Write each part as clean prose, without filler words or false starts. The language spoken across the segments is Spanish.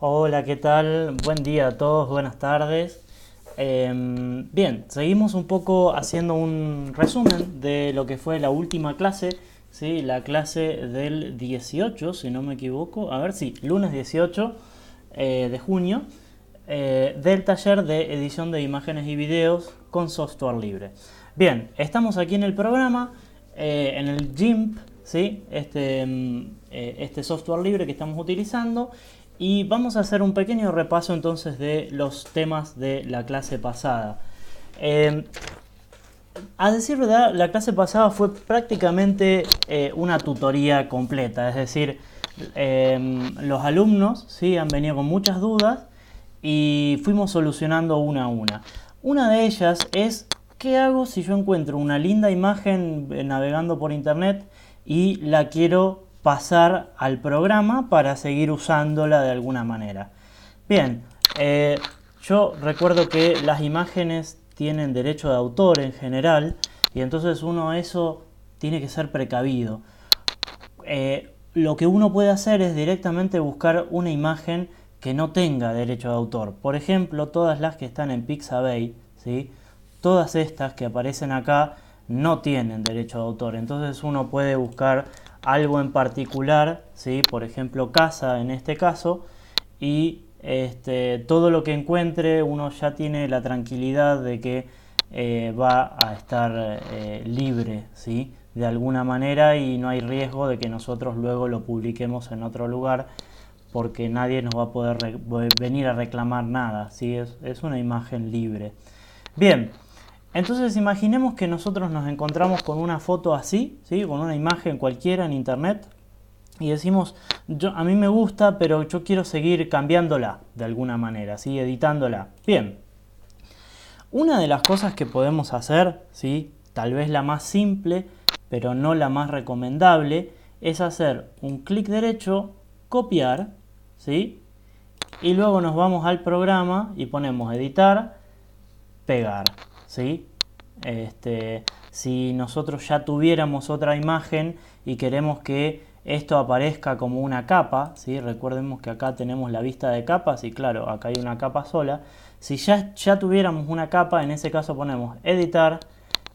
Hola, ¿qué tal? Buen día a todos, buenas tardes. Bien, seguimos un poco haciendo un resumen de lo que fue la última clase, ¿sí? La clase del 18, si no me equivoco. A ver, sí, lunes 18 de junio, del taller de edición de imágenes y videos con software libre. Bien, estamos aquí en el programa, en el GIMP, ¿sí? Este software libre que estamos utilizando. Y vamos a hacer un pequeño repaso entonces de los temas de la clase pasada. Eh, a decir verdad, la clase pasada fue prácticamente una tutoría completa, es decir, los alumnos ¿sí? Han venido con muchas dudas y fuimos solucionando una a una. Una de ellas es, ¿qué hago si yo encuentro una linda imagen navegando por internet y la quiero pasar al programa para seguir usándola de alguna manera? Bien, yo recuerdo que las imágenes tienen derecho de autor en general y entonces uno eso tiene que ser precavido. Lo que uno puede hacer es directamente buscar una imagen que no tenga derecho de autor. Por ejemplo, todas las que están en Pixabay, ¿sí? Todas estas que aparecen acá no tienen derecho de autor. Entonces uno puede buscar algo en particular, ¿sí? Por ejemplo, casa en este caso, y todo lo que encuentre uno ya tiene la tranquilidad de que va a estar libre, ¿sí? De alguna manera y no hay riesgo de que nosotros luego lo publiquemos en otro lugar porque nadie nos va a poder venir a reclamar nada, ¿sí? Es una imagen libre. Bien, entonces imaginemos que nosotros nos encontramos con una foto así, ¿sí? Con una imagen cualquiera en internet y decimos, a mí me gusta, pero yo quiero seguir cambiándola de alguna manera, ¿sí? Editándola. Bien, una de las cosas que podemos hacer, ¿sí? Tal vez la más simple, pero no la más recomendable, es hacer un clic derecho, copiar, ¿sí? Y luego nos vamos al programa y ponemos editar, pegar, ¿sí? Si nosotros ya tuviéramos otra imagen y queremos que esto aparezca como una capa, ¿sí? Recordemos que acá tenemos la vista de capas y claro, acá hay una capa sola. Si ya tuviéramos una capa, en ese caso ponemos editar,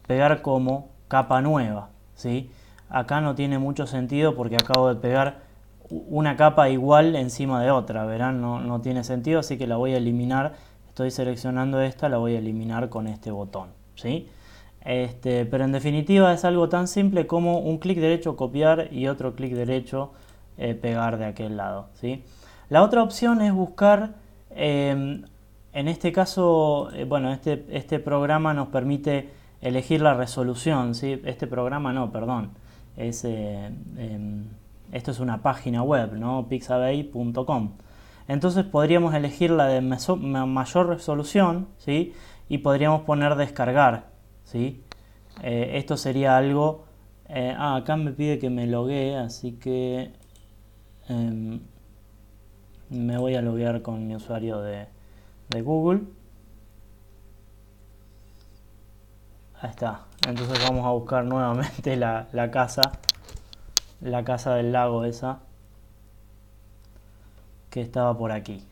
pegar como capa nueva, ¿sí? Acá no tiene mucho sentido porque acabo de pegar una capa igual encima de otra, verán, no tiene sentido, así que la voy a eliminar. Estoy seleccionando esta, la voy a eliminar con este botón, ¿sí? Pero en definitiva es algo tan simple como un clic derecho copiar y otro clic derecho pegar de aquel lado, ¿sí? La otra opción es buscar, en este caso, bueno, este programa nos permite elegir la resolución, ¿sí? Este programa no, perdón, es, esto es una página web, ¿no? Pixabay.com. Entonces podríamos elegir la de mayor resolución, ¿sí? Y podríamos poner descargar, ¿sí? Esto sería algo... acá me pide que me loguee, así que eh, me voy a loguear con mi usuario de Google. Ahí está. Entonces vamos a buscar nuevamente la casa del lago esa que estaba por aquí.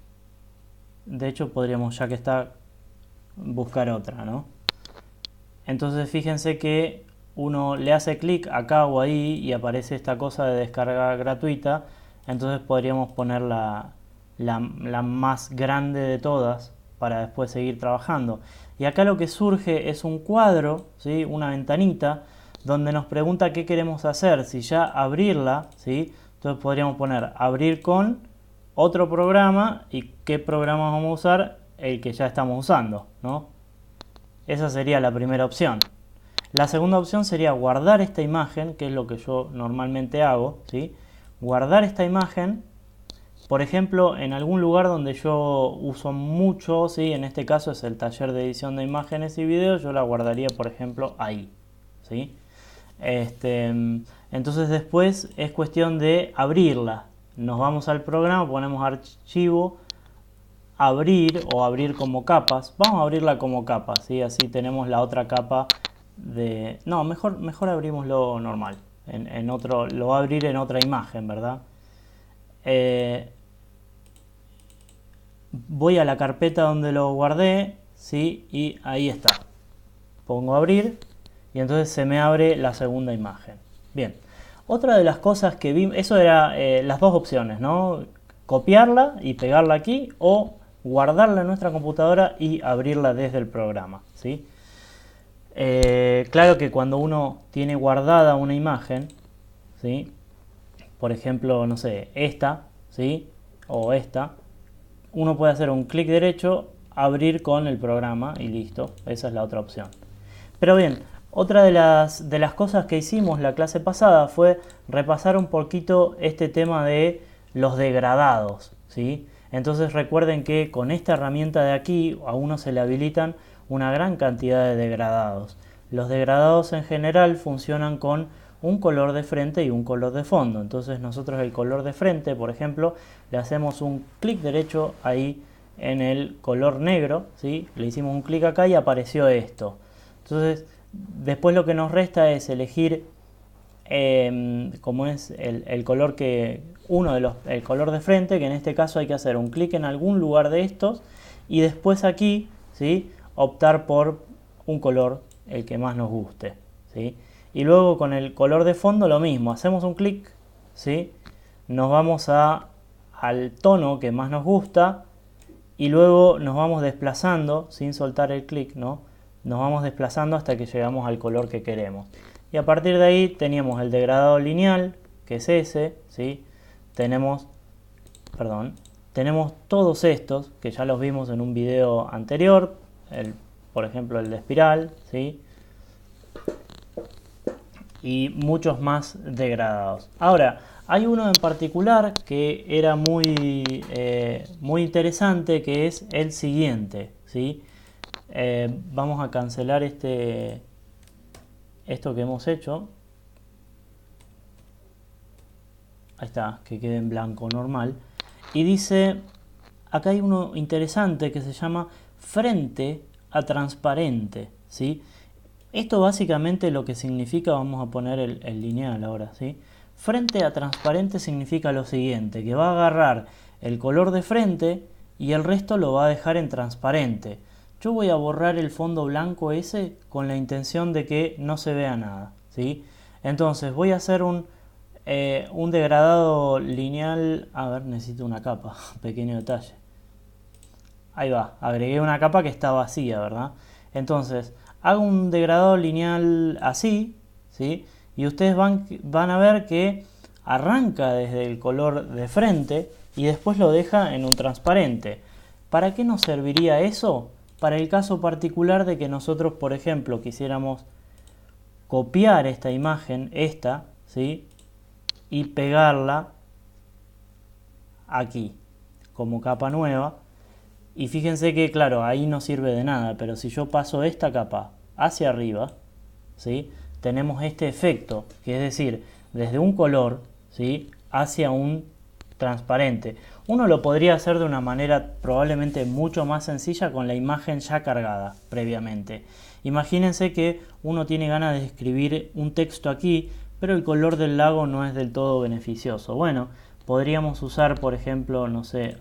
De hecho podríamos, ya que está, buscar otra, ¿no? Entonces fíjense que uno le hace clic acá o ahí y aparece esta cosa de descarga gratuita. Entonces podríamos poner la más grande de todas para después seguir trabajando. Y acá lo que surge es un cuadro, ¿sí? Una ventanita donde nos pregunta qué queremos hacer, si ya abrirla, ¿sí? Entonces podríamos poner abrir con otro programa y qué programa vamos a usar, el que ya estamos usando, ¿no? Esa sería la primera opción. La segunda opción sería guardar esta imagen, que es lo que yo normalmente hago, ¿sí? Guardar esta imagen, por ejemplo, en algún lugar donde yo uso mucho, ¿sí? En este caso es el taller de edición de imágenes y videos, yo la guardaría, por ejemplo, ahí, ¿sí? Entonces después es cuestión de abrirla. Nos vamos al programa, ponemos archivo, abrir o abrir como capas. Vamos a abrirla como capas, ¿sí? Así tenemos la otra capa de... No, mejor abrimoslo normal. En otro, lo va a abrir en otra imagen, ¿verdad? Eh, voy a la carpeta donde lo guardé, ¿sí? Y ahí está. Pongo abrir y entonces se me abre la segunda imagen. Bien. Otra de las cosas que vi, eso era las dos opciones, ¿no? Copiarla y pegarla aquí o guardarla en nuestra computadora y abrirla desde el programa, ¿sí? Claro que cuando uno tiene guardada una imagen, ¿sí? Por ejemplo, no sé, esta, ¿sí? O esta, uno puede hacer un clic derecho, abrir con el programa y listo. Esa es la otra opción. Pero bien, otra de las cosas que hicimos la clase pasada fue repasar un poquito este tema de los degradados, ¿sí? Entonces recuerden que con esta herramienta de aquí a uno se le habilitan una gran cantidad de degradados. Los degradados en general funcionan con un color de frente y un color de fondo. Entonces nosotros el color de frente, por ejemplo, le hacemos un clic derecho ahí en el color negro, ¿sí? Le hicimos un clic acá y apareció esto. Entonces, después lo que nos resta es elegir como es el color que el color de frente, que en este caso hay que hacer un clic en algún lugar de estos y después aquí, ¿sí? Optar por un color, el que más nos guste, ¿sí? Y luego con el color de fondo lo mismo, hacemos un clic, ¿sí? Nos vamos al tono que más nos gusta y luego nos vamos desplazando sin soltar el clic, ¿no? Nos vamos desplazando hasta que llegamos al color que queremos. Y a partir de ahí teníamos el degradado lineal, que es ese, ¿sí? Tenemos todos estos, que ya los vimos en un video anterior, por ejemplo el de espiral, ¿sí? Y muchos más degradados. Ahora, hay uno en particular que era muy interesante, que es el siguiente, ¿sí? Vamos a cancelar esto que hemos hecho. Ahí está, que quede en blanco normal. Y dice, acá hay uno interesante que se llama frente a transparente, ¿sí? Esto básicamente lo que significa, vamos a poner el lineal ahora, ¿sí? Frente a transparente significa lo siguiente, que va a agarrar el color de frente y el resto lo va a dejar en transparente. Yo voy a borrar el fondo blanco ese con la intención de que no se vea nada, ¿sí? Entonces voy a hacer un degradado lineal. A ver, necesito una capa, pequeño detalle. Ahí va, agregué una capa que está vacía, ¿verdad? Entonces, hago un degradado lineal así, ¿sí? Y ustedes van a ver que arranca desde el color de frente y después lo deja en un transparente. ¿Para qué nos serviría eso? Para el caso particular de que nosotros, por ejemplo, quisiéramos copiar esta imagen, ¿sí? Y pegarla aquí, como capa nueva. Y fíjense que, claro, ahí no sirve de nada, pero si yo paso esta capa hacia arriba, ¿sí? Tenemos este efecto, que es decir, desde un color, ¿sí? Hacia un transparente. Uno lo podría hacer de una manera probablemente mucho más sencilla con la imagen ya cargada previamente. Imagínense que uno tiene ganas de escribir un texto aquí, pero el color del lago no es del todo beneficioso. Bueno, podríamos usar, por ejemplo, no sé,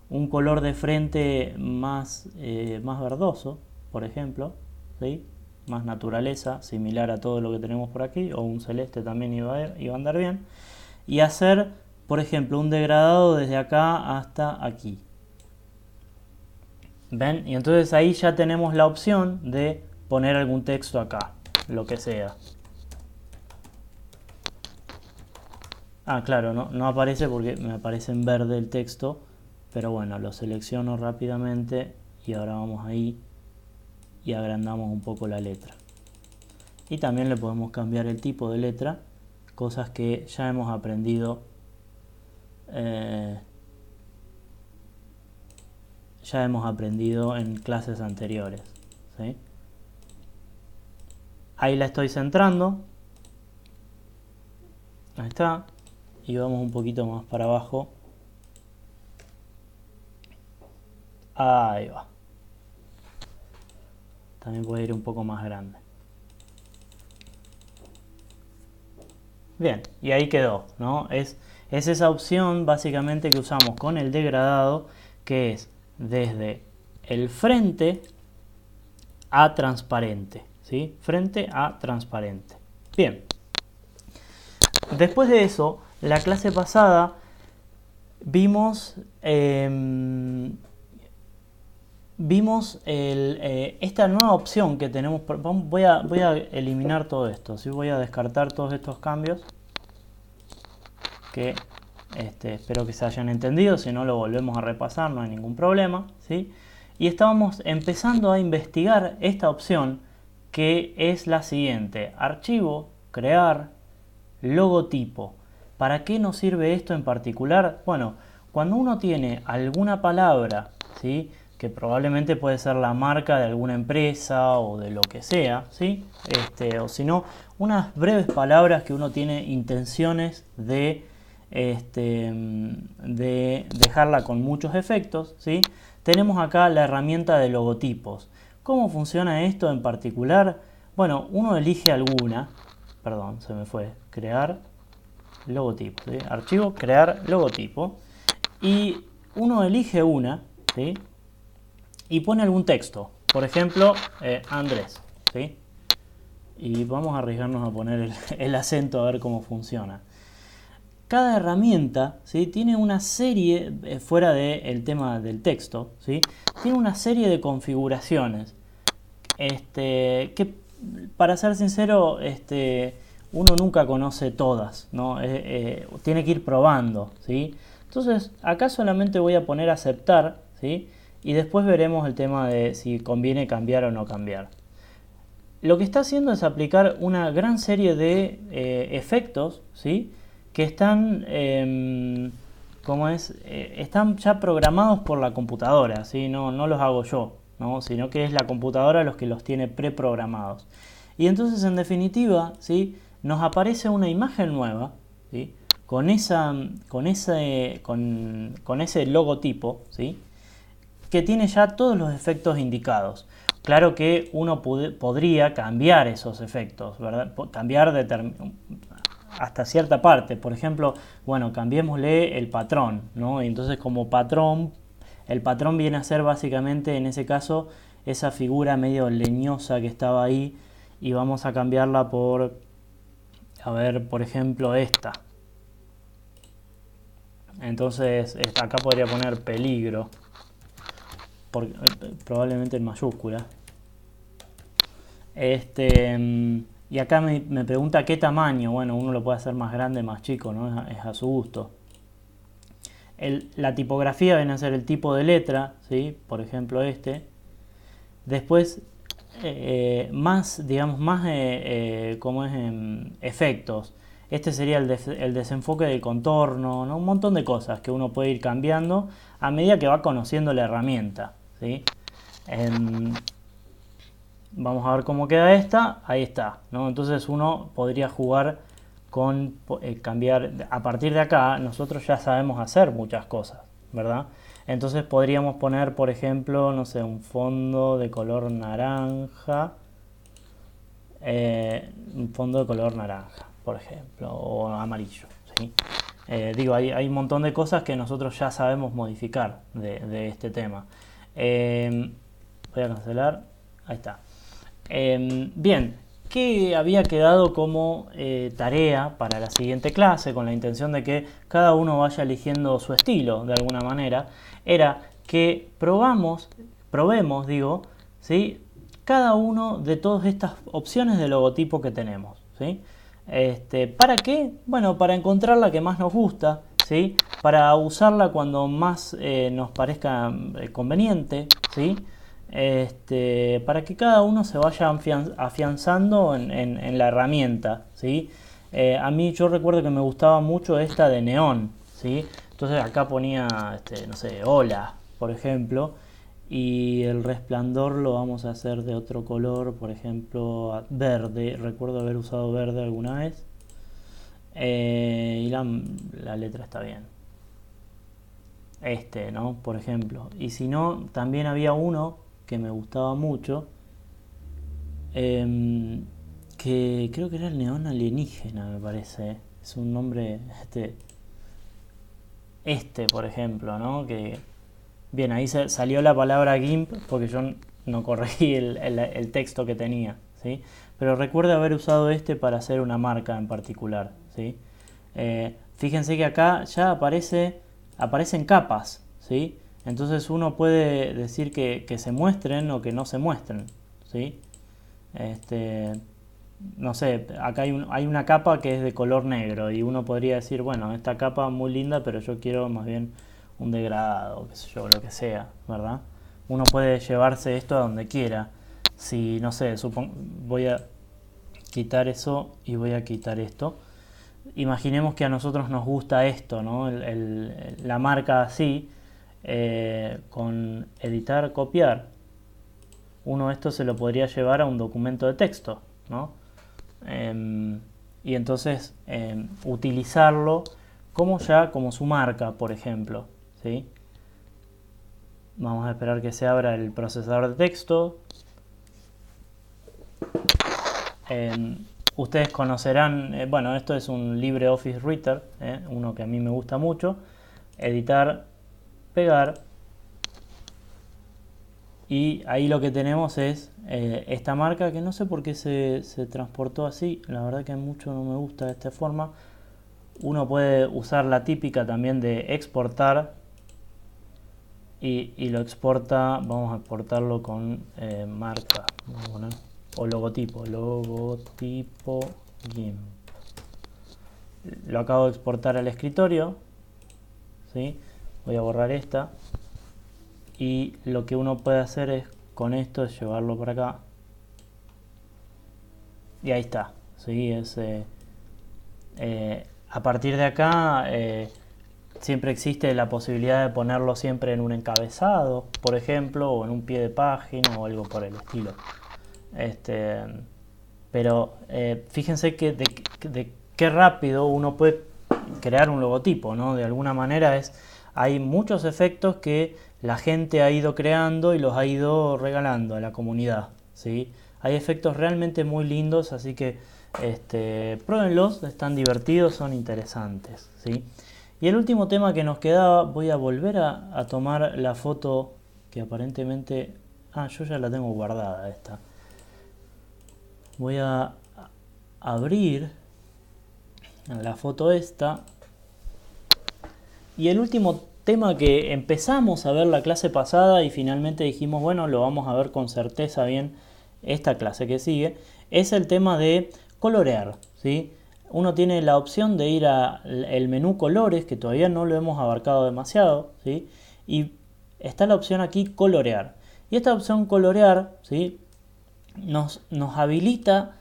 un color de frente más verdoso, por ejemplo, ¿sí? Más naturaleza, similar a todo lo que tenemos por aquí, o un celeste también iba a andar bien, y hacer, por ejemplo, un degradado desde acá hasta aquí. ¿Ven? Y entonces ahí ya tenemos la opción de poner algún texto acá, lo que sea. Ah, claro, no aparece porque me aparece en verde el texto, pero bueno, lo selecciono rápidamente y ahora vamos ahí y agrandamos un poco la letra. Y también le podemos cambiar el tipo de letra, cosas que ya hemos aprendido en clases anteriores, ¿sí? Ahí la estoy centrando, ahí está, y vamos un poquito más para abajo. Ahí va. También puede ir un poco más grande. Bien, y ahí quedó, ¿no? Es esa opción básicamente que usamos con el degradado, que es desde el frente a transparente, ¿sí? Frente a transparente. Bien. Después de eso, la clase pasada vimos esta nueva opción que tenemos. Voy a eliminar todo esto, ¿sí? Voy a descartar todos estos cambios que espero que se hayan entendido. Si no, lo volvemos a repasar, no hay ningún problema, ¿sí? Y estábamos empezando a investigar esta opción, que es la siguiente: archivo, crear, logotipo. ¿Para qué nos sirve esto en particular? Bueno, cuando uno tiene alguna palabra, ¿sí?, que probablemente puede ser la marca de alguna empresa o de lo que sea, ¿sí?, o si no, unas breves palabras que uno tiene intenciones de dejarla con muchos efectos, ¿sí? Tenemos acá la herramienta de logotipos. ¿Cómo funciona esto en particular? Bueno, uno elige alguna, perdón, se me fue, crear logotipo, ¿sí? Archivo, crear logotipo, y uno elige una, ¿sí?, y pone algún texto, por ejemplo, Andrés, ¿sí? Y vamos a arriesgarnos a poner el acento a ver cómo funciona. Cada herramienta, ¿sí?, tiene una serie, fuera del tema del texto, ¿sí?, tiene una serie de configuraciones, que, para ser sincero, uno nunca conoce todas, ¿no? Tiene que ir probando, ¿sí? Entonces, acá solamente voy a poner aceptar, ¿sí?, y después veremos el tema de si conviene cambiar o no cambiar. Lo que está haciendo es aplicar una gran serie de efectos, ¿sí?, que están, están ya programados por la computadora, ¿sí? No los hago yo, ¿no?, sino que es la computadora los que los tiene preprogramados. Y entonces, en definitiva, ¿sí?, nos aparece una imagen nueva, ¿sí?, con ese logotipo, ¿sí?, que tiene ya todos los efectos indicados. Claro que uno podría cambiar esos efectos, ¿verdad? Cambiar hasta cierta parte. Por ejemplo, bueno, cambiémosle el patrón, ¿no? Y entonces, como patrón, el patrón viene a ser básicamente, en ese caso, esa figura medio leñosa que estaba ahí, y vamos a cambiarla por, a ver, por ejemplo, esta. Entonces, acá podría poner peligro, probablemente en mayúscula. Y acá me pregunta qué tamaño. Bueno, uno lo puede hacer más grande, más chico, ¿no? Es a su gusto. La tipografía viene a ser el tipo de letra, ¿sí? Por ejemplo, Después, más, digamos, como es efectos. Este sería el desenfoque del contorno, ¿no? Un montón de cosas que uno puede ir cambiando a medida que va conociendo la herramienta, ¿sí? Vamos a ver cómo queda esta. Ahí está, ¿no? Entonces uno podría jugar con cambiar. A partir de acá nosotros ya sabemos hacer muchas cosas, ¿verdad? Entonces podríamos poner, por ejemplo, no sé, un fondo de color naranja. Un fondo de color naranja, por ejemplo, o amarillo, ¿sí? Digo, hay un montón de cosas que nosotros ya sabemos modificar de este tema. Voy a cancelar. Ahí está. Bien, ¿qué había quedado como tarea para la siguiente clase, con la intención de que cada uno vaya eligiendo su estilo de alguna manera? Era que probemos, digo, ¿sí?, cada uno de todas estas opciones de logotipo que tenemos, ¿sí? ¿Para qué? Bueno, para encontrar la que más nos gusta, ¿sí?, para usarla cuando más nos parezca conveniente, ¿sí?, para que cada uno se vaya afianzando en la herramienta, ¿sí? A mí, yo recuerdo que me gustaba mucho esta de neón, ¿sí? Entonces acá ponía, no sé, hola, por ejemplo, y el resplandor lo vamos a hacer de otro color, por ejemplo, verde. Recuerdo haber usado verde alguna vez. Y la letra está bien. ¿No? Por ejemplo. Y si no, también había uno que me gustaba mucho, que creo que era el neón alienígena, me parece. Es un nombre, por ejemplo, ¿no? Que Bien, ahí salió la palabra GIMP porque yo no corregí el texto que tenía, ¿sí? Pero recuerde haber usado este para hacer una marca en particular, ¿sí? Fíjense que acá ya aparecen capas, ¿sí? Entonces uno puede decir que se muestren o que no se muestren, ¿sí? Este, no sé, acá hay una capa que es de color negro y uno podría decir, bueno, esta capa muy linda, pero yo quiero más bien un degradado, qué sé yo, lo que sea, ¿verdad? Uno puede llevarse esto a donde quiera. Si, no sé, voy a quitar eso y voy a quitar esto. Imaginemos que a nosotros nos gusta esto, ¿no? La marca así, con editar, copiar. Uno esto se lo podría llevar a un documento de texto, ¿no? Y entonces utilizarlo como su marca, por ejemplo, ¿sí? Vamos a esperar que se abra el procesador de texto. Ustedes conocerán, bueno, esto es un LibreOffice Reader, uno que a mí me gusta mucho. Editar, pegar. Y ahí lo que tenemos es esta marca que no sé por qué se transportó así. La verdad que mucho no me gusta de esta forma. Uno puede usar la típica también de exportar y lo exporta. Vamos a exportarlo con marca, vamos a poner, o logotipo GIMP. Lo acabo de exportar al escritorio, ¿sí? Voy a borrar esta y lo que uno puede hacer es con esto es llevarlo por acá y ahí está, ¿sí? A partir de acá siempre existe la posibilidad de ponerlo siempre en un encabezado, por ejemplo, o en un pie de página o algo por el estilo. Pero fíjense que de qué rápido uno puede crear un logotipo, ¿no? De alguna manera hay muchos efectos que la gente ha ido creando y los ha ido regalando a la comunidad, ¿sí? Hay efectos realmente muy lindos, así que pruébenlos, están divertidos, son interesantes, ¿sí? Y el último tema que nos quedaba, voy a volver a tomar la foto que aparentemente... yo ya la tengo guardada esta. Voy a abrir la foto esta. Y el último tema que empezamos a ver la clase pasada y finalmente dijimos, bueno, lo vamos a ver con certeza bien esta clase que sigue, es el tema de colorear, ¿sí? Uno tiene la opción de ir al menú colores, que todavía no lo hemos abarcado demasiado, ¿sí? Y está la opción aquí colorear. Y esta opción colorear, ¿sí? nos habilita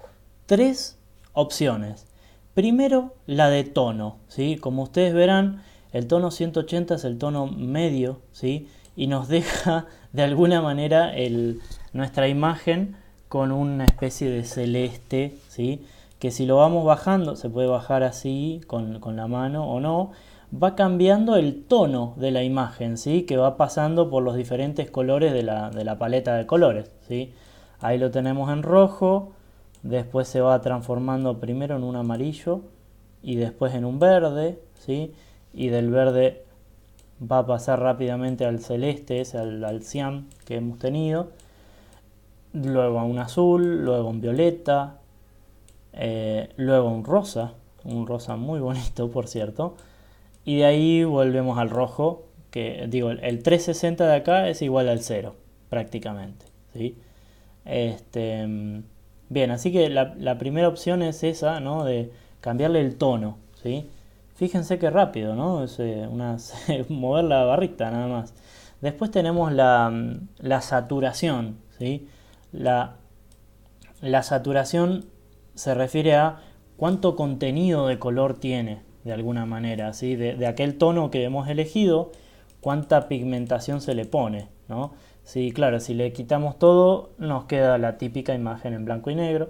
tres opciones. Primero, la de tono, ¿sí? Como ustedes verán, el tono 180 es el tono medio, ¿sí? Y nos deja de alguna manera nuestra imagen con una especie de celeste, ¿sí? Que si lo vamos bajando, se puede bajar así con la mano o no, va cambiando el tono de la imagen, ¿sí? Que va pasando por los diferentes colores de la paleta de colores, ¿sí? Ahí lo tenemos en rojo, después se va transformando primero en un amarillo y después en un verde, ¿sí? Y del verde va a pasar rápidamente al celeste, al cian que hemos tenido, luego a un azul, luego un violeta, luego un rosa muy bonito por cierto, y de ahí volvemos al rojo, que digo, el 360 de acá es igual al 0 prácticamente, ¿sí? Bien, así que la primera opción es esa, ¿no? De cambiarle el tono, ¿sí? Fíjense qué rápido, ¿no? Es mover la barrita nada más. Después tenemos la saturación, ¿sí? La saturación se refiere a cuánto contenido de color tiene, de alguna manera, ¿sí? De aquel tono que hemos elegido, cuánta pigmentación se le pone, ¿no? Sí, claro, si le quitamos todo, nos queda la típica imagen en blanco y negro.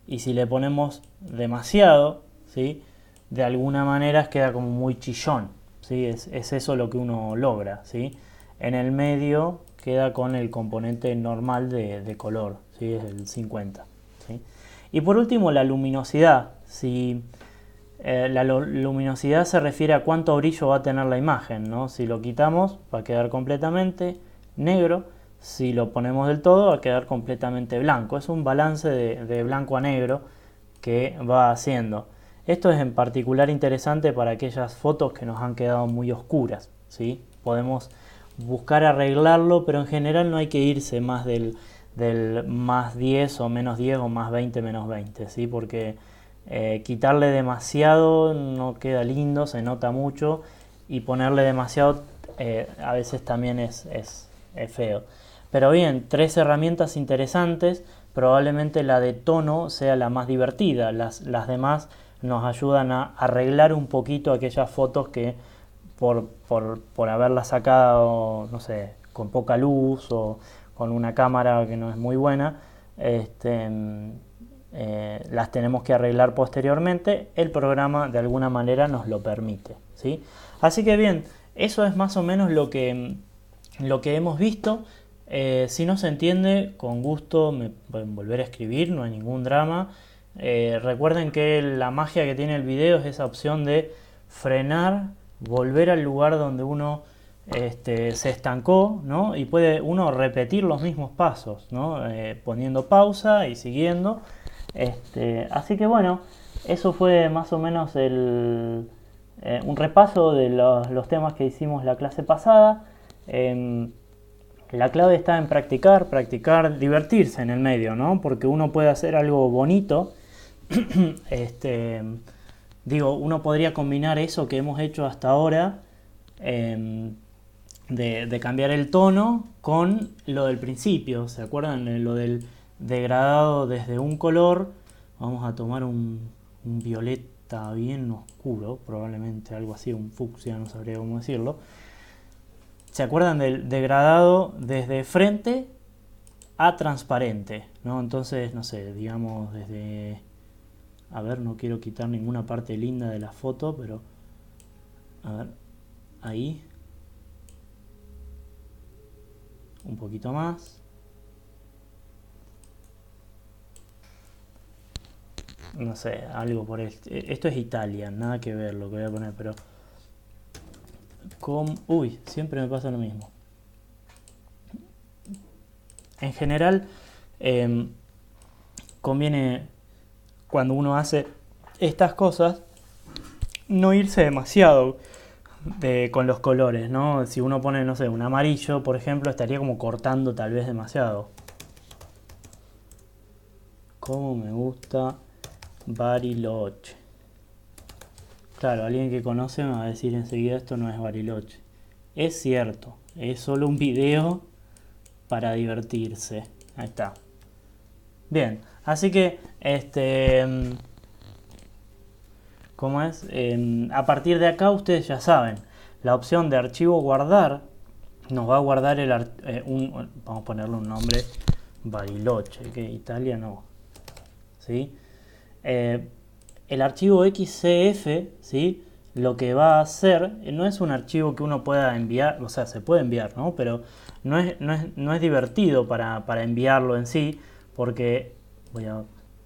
Y si le ponemos demasiado, ¿sí? De alguna manera queda como muy chillón, ¿sí? Es eso lo que uno logra, ¿sí? En el medio queda con el componente normal de color, ¿sí? Es el 50, ¿sí? Y por último, la luminosidad. Si La luminosidad se refiere a cuánto brillo va a tener la imagen, ¿no? Si lo quitamos va a quedar completamente negro, si lo ponemos del todo va a quedar completamente blanco. Es un balance de blanco a negro que va haciendo. Esto es en particular interesante para aquellas fotos que nos han quedado muy oscuras, ¿sí? Podemos buscar arreglarlo, pero en general no hay que irse más del más 10 o menos 10 o más 20 menos 20, ¿sí? Porque quitarle demasiado no queda lindo, se nota mucho, y ponerle demasiado a veces también es feo. Pero bien, 3 herramientas interesantes. Probablemente la de tono sea la más divertida. Las demás nos ayudan a arreglar un poquito aquellas fotos que por haberlas sacado, no sé, con poca luz o con una cámara que no es muy buena, las tenemos que arreglar posteriormente. El programa de alguna manera nos lo permite, ¿sí? Así que bien, eso es más o menos lo que hemos visto. Si no se entiende, con gusto me pueden volver a escribir, no hay ningún drama. Recuerden que la magia que tiene el video es esa opción de frenar, volver al lugar donde uno se estancó, ¿no? Y puede uno repetir los mismos pasos, ¿no? Poniendo pausa y siguiendo. Así que bueno, eso fue más o menos un repaso de los temas que hicimos la clase pasada. La clave está en practicar, divertirse en el medio, ¿no? Porque uno puede hacer algo bonito. Uno podría combinar eso que hemos hecho hasta ahora, de cambiar el tono, con lo del principio. ¿Se acuerdan? Lo del degradado desde un color. Vamos a tomar un violeta bien oscuro, probablemente algo así, un fucsia, no sabría cómo decirlo. ¿Se acuerdan del degradado desde frente a transparente, ¿no? Entonces, no sé, digamos desde... A ver, no quiero quitar ninguna parte linda de la foto, pero... A ver, ahí. Un poquito más. No sé, algo por esto es Italia, nada que ver lo que voy a poner, pero... Uy, siempre me pasa lo mismo. En general, conviene, cuando uno hace estas cosas, no irse demasiado con los colores, ¿no? Si uno pone, no sé, un amarillo, por ejemplo, estaría como cortando tal vez demasiado. Como me gusta Bariloche. Claro, alguien que conoce me va a decir enseguida, esto no es Bariloche. Es cierto, es solo un video para divertirse. Ahí está. Bien, así que, ¿cómo es? A partir de acá ustedes ya saben, la opción de archivo guardar nos va a guardar vamos a ponerle un nombre, Bariloche, que Italia no, ¿sí? El archivo XCF, ¿sí? Lo que va a hacer, no es un archivo que uno pueda enviar, o sea, se puede enviar, ¿no? Pero no es divertido para enviarlo en sí, porque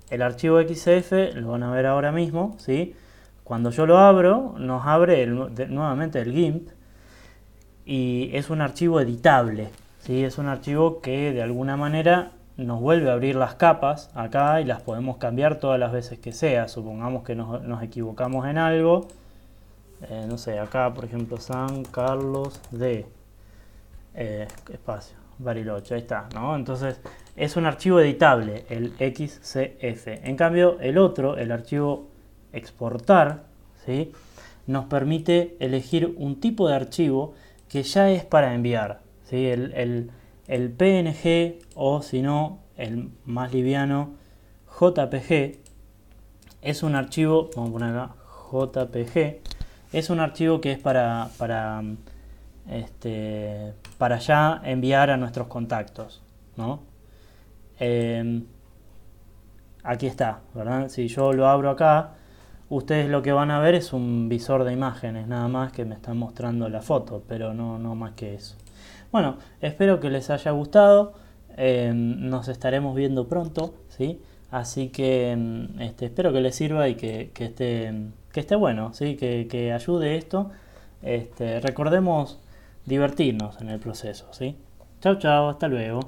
el archivo XCF, lo van a ver ahora mismo, ¿sí? Cuando yo lo abro, nos abre nuevamente el GIMP, y es un archivo editable, ¿sí? Es un archivo que de alguna manera nos vuelve a abrir las capas acá y las podemos cambiar todas las veces que sea. Supongamos que nos equivocamos en algo, no sé, acá por ejemplo San Carlos de espacio Bariloche, ahí está, ¿no? Entonces es un archivo editable, el XCF. En cambio el otro, el archivo exportar, ¿sí? Nos permite elegir un tipo de archivo que ya es para enviar, ¿sí? El PNG, o si no, el más liviano, JPG, es un archivo, vamos a poner acá, JPG, es un archivo que es para ya enviar a nuestros contactos, ¿no? Aquí está, ¿verdad? Si yo lo abro acá, ustedes lo que van a ver es un visor de imágenes, nada más, que me están mostrando la foto, pero no más que eso. Bueno, espero que les haya gustado, nos estaremos viendo pronto, ¿sí? Así que espero que les sirva y que esté bueno, ¿sí? Que ayude esto. Recordemos divertirnos en el proceso, ¿sí? Chao, chao, hasta luego.